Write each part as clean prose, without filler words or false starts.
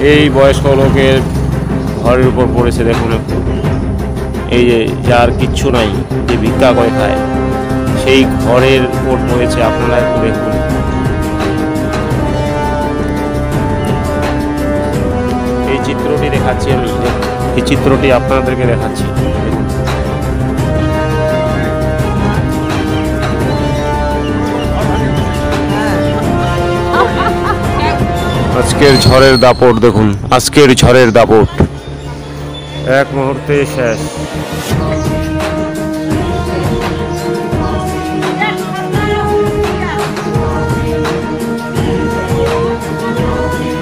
এই বয়স্ক লোকের ঘরের উপর পড়েছে দেখুন একটু। এই যে যার কিচ্ছু নাই, যে ভিক্ষা করে খায়, সেই ঘরের উপর পড়েছে, আপনারা একটু দেখুন। এই চিত্রটি দেখাচ্ছি আমি, এই চিত্রটি আপনাদেরকে দেখাচ্ছি। আজকের ঝড়ের দাপট দেখুন, আজকের ঝড়ের দাপট এক মুহূর্তে শেষ।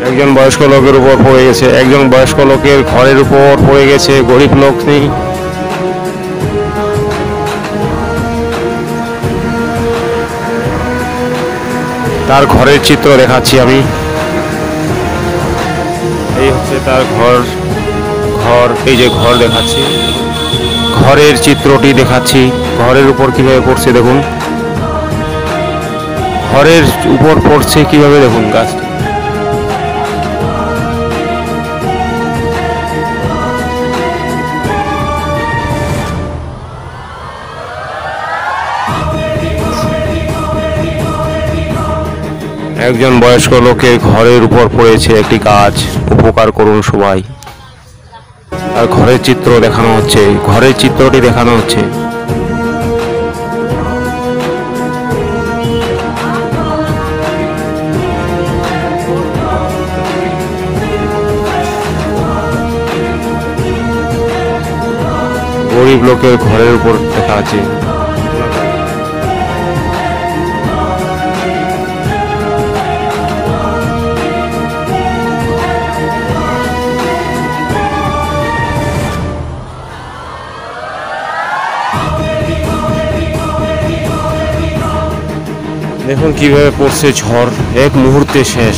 একজন বয়স্ক লোকের উপর পড়ে গেছে, একজন বয়স্ক লোকের ঘরের উপর পড়ে গেছে, গরিব লোক নেই। তার ঘরের চিত্র দেখাচ্ছি আমি। এই হচ্ছে তার ঘর, এই যে ঘর দেখাচ্ছি, ঘরের চিত্রটি দেখাচ্ছি। ঘরের উপর কিভাবে পড়ছে দেখুন, ঘরের উপর পড়ছে কিভাবে দেখুন গাছটি। একজন বয়স্ক লোকের ঘরের উপর পড়েছে একটি গাছ, উপকার করুন সবাই। আর ঘরের চিত্র দেখানো হচ্ছে, ঘরের চিত্রটি দেখানো হচ্ছে। গরিব লোকের ঘরের উপর দেখা আছে। দেখুন কিভাবে পড়ছে ঝড়, এক মুহূর্তে শেষ।